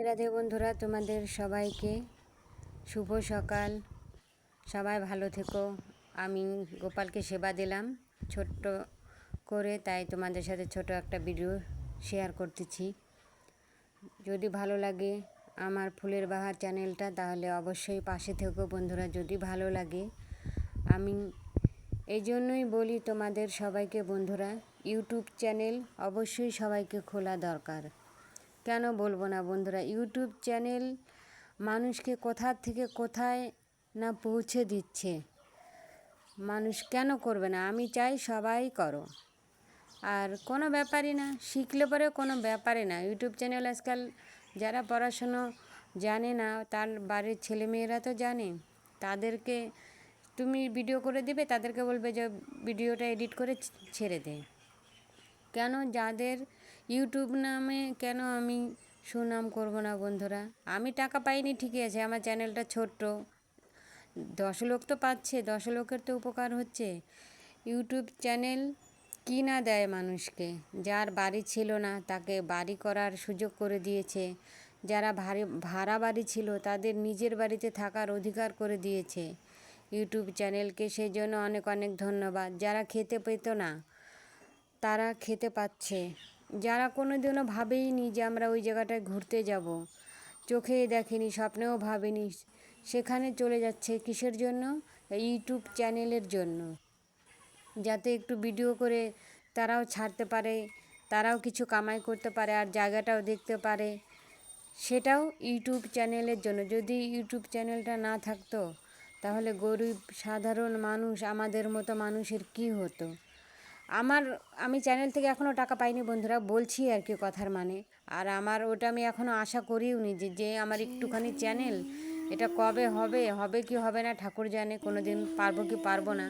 রাধে বন্ধুরা, তোমাদের সবাইকে শুভ সকাল। সবাই ভালো থেকো। আমি গোপালকে সেবা দিলাম ছোট্ট করে, তাই তোমাদের সাথে ছোট একটা ভিডিও শেয়ার করতেছি। যদি ভালো লাগে আমার ফুলের বাহার চ্যানেলটা, তাহলে অবশ্যই পাশে থেকো বন্ধুরা। যদি ভালো লাগে, আমি এই জন্যই বলি তোমাদের সবাইকে বন্ধুরা, ইউটিউব চ্যানেল অবশ্যই সবাইকে খোলা দরকার। কেন বলবো না বন্ধুরা, ইউটিউব চ্যানেল মানুষকে কোথা থেকে কোথায় না পৌঁছে দিচ্ছে। মানুষ কেন করবে না? আমি চাই সবাই করো। আর কোনো ব্যাপারই না, শিখলে পরে কোনো ব্যাপারই না। ইউটিউব চ্যানেল আজকাল যারা পড়াশুনো জানে না, তার বাড়ির ছেলেমেয়েরা তো জানে, তাদেরকে তুমি ভিডিও করে দিবে, তাদেরকে বলবে যে ভিডিওটা এডিট করে ছেড়ে দে। কেন যাদের ইউটিউব নামে কেন আমি সুনাম করব না বন্ধুরা? আমি টাকা পাইনি ঠিকই আছে, আমার চ্যানেলটা ছোট্ট, 10 লোক তো পাচ্ছে, 10 লোকের তো উপকার হচ্ছে। ইউটিউব চ্যানেল কি না দেয় মানুষকে? যার বাড়ি ছিল না তাকে বাড়ি করার সুযোগ করে দিয়েছে, যারা ভাড়া বাড়ি ছিল তাদের নিজের বাড়িতে থাকার অধিকার করে দিয়েছে ইউটিউব চ্যানেলকে। সেই জন্য অনেক অনেক ধন্যবাদ। যারা খেতে পেত না তারা খেতে পাচ্ছে, যারা কোনো দিনও ভাবেইনি যে আমরা ওই জায়গাটায় ঘুরতে যাব, চোখেই দেখেনি, স্বপ্নেও ভাবেনি, সেখানে চলে যাচ্ছে। কিসের জন্য? ইউটিউব চ্যানেলের জন্য, যাতে একটু ভিডিও করে তারাও ছাড়তে পারে, তারাও কিছু কামাই করতে পারে, আর জায়গাটাও দেখতে পারে। সেটাও ইউটিউব চ্যানেলের জন্য। যদি ইউটিউব চ্যানেলটা না থাকতো, তাহলে গরিব সাধারণ মানুষ, আমাদের মতো মানুষের কি হতো? আমি চ্যানেল থেকে এখনও টাকা পাইনি বন্ধুরা, বলছি আর কি কথার মানে। আর আমার ওটা আমি এখনও আশা করিও নি যে আমার একটুখানি চ্যানেল, এটা কবে হবে, হবে কি হবে না ঠাকুর জানে, কোনো দিন পারবো কি পারবো না,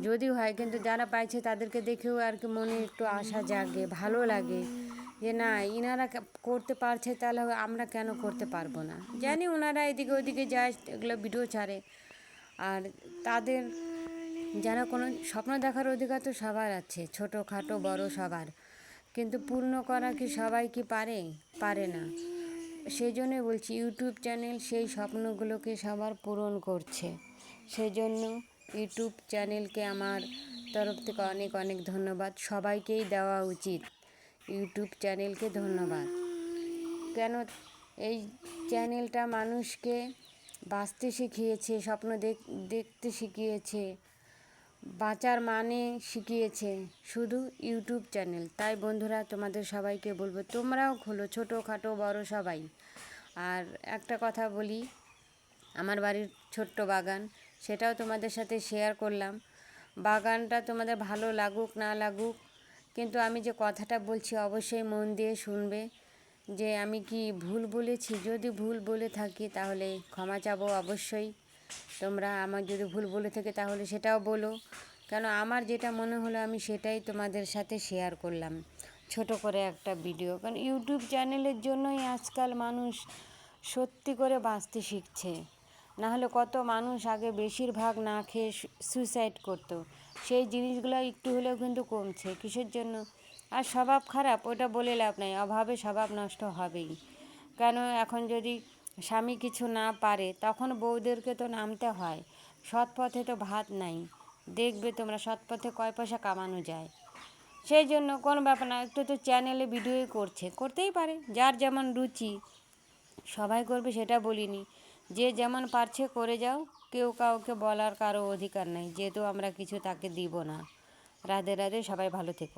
যদি হয়। কিন্তু যারা পাইছে তাদেরকে দেখেও আর কি মনে একটু আশা জাগে, ভালো লাগে যে না, ইনারা করতে পারছে, তাহলে আমরা কেন করতে পারবো না? জানি ওনারা এদিকে ওদিকে যায়, এগুলো ভিডিও ছাড়ে। আর তাদের যারা কোনো স্বপ্ন দেখার অধিকার তো সবার আছে, ছোটো খাটো বড় সবার, কিন্তু পূর্ণ করা কি সবাই কি পারে? পারে না। সেই জন্যই বলছি, ইউটিউব চ্যানেল সেই স্বপ্নগুলোকে সবার পূরণ করছে। সেই জন্য ইউটিউব চ্যানেলকে আমার তরফ থেকে অনেক অনেক ধন্যবাদ। সবাইকেই দেওয়া উচিত ইউটিউব চ্যানেলকে ধন্যবাদ। কেন? এই চ্যানেলটা মানুষকে বাঁচতে শিখিয়েছে, স্বপ্ন দেখতে শিখিয়েছে, বাঁচার মানে শিখিয়েছে শুধু ইউটিউব চ্যানেল। তাই বন্ধুরা, তোমাদের সবাইকে বলবো তোমরাও খোলো, ছোটো খাটো বড় সবাই। আর একটা কথা বলি, আমার বাড়ির ছোট্ট বাগান, সেটাও তোমাদের সাথে শেয়ার করলাম। বাগানটা তোমাদের ভালো লাগুক না লাগুক, কিন্তু আমি যে কথাটা বলছি অবশ্যই মন দিয়ে শুনবে। যে আমি কি ভুল বলেছি? যদি ভুল বলে থাকি তাহলে ক্ষমা চাবো অবশ্যই। তোমরা আমার যদি ভুল বলে থাকে তাহলে সেটাও বলো। কেন, আমার যেটা মনে হলো আমি সেটাই তোমাদের সাথে শেয়ার করলাম, ছোট করে একটা ভিডিও। কারণ ইউটিউব চ্যানেলের জন্যই আজকাল মানুষ সত্যি করে বাঁচতে শিখছে। নাহলে কত মানুষ আগে বেশিরভাগ না খেয়ে সুইসাইড করতো, সেই জিনিসগুলো একটু হলেও কিন্তু কমছে। কিসের জন্য? আর স্বভাব খারাপ, ওটা বলে লাভ নাই, অভাবে স্বভাব নষ্ট হবেই। কেন, এখন যদি স্বামী কিছু না পারে, তখন বউদেরকে তো নামতে হয়। সৎ পথে তো ভাত নাই, দেখবে তোমরা সৎ পথে কয় পয়সা কামানো যায়। সেই জন্য কোনো ব্যাপার না, একটু তো চ্যানেলে ভিডিওই করতেই পারে, যার যেমন রুচি। সবাই করবে সেটা বলিনি, যে যেমন পারছে করে যাও, কেউ কাউকে বলার কারো অধিকার নাই, যেহেতু আমরা কিছু তাকে দিব না। রাধে রাধে, সবাই ভালো থেকো।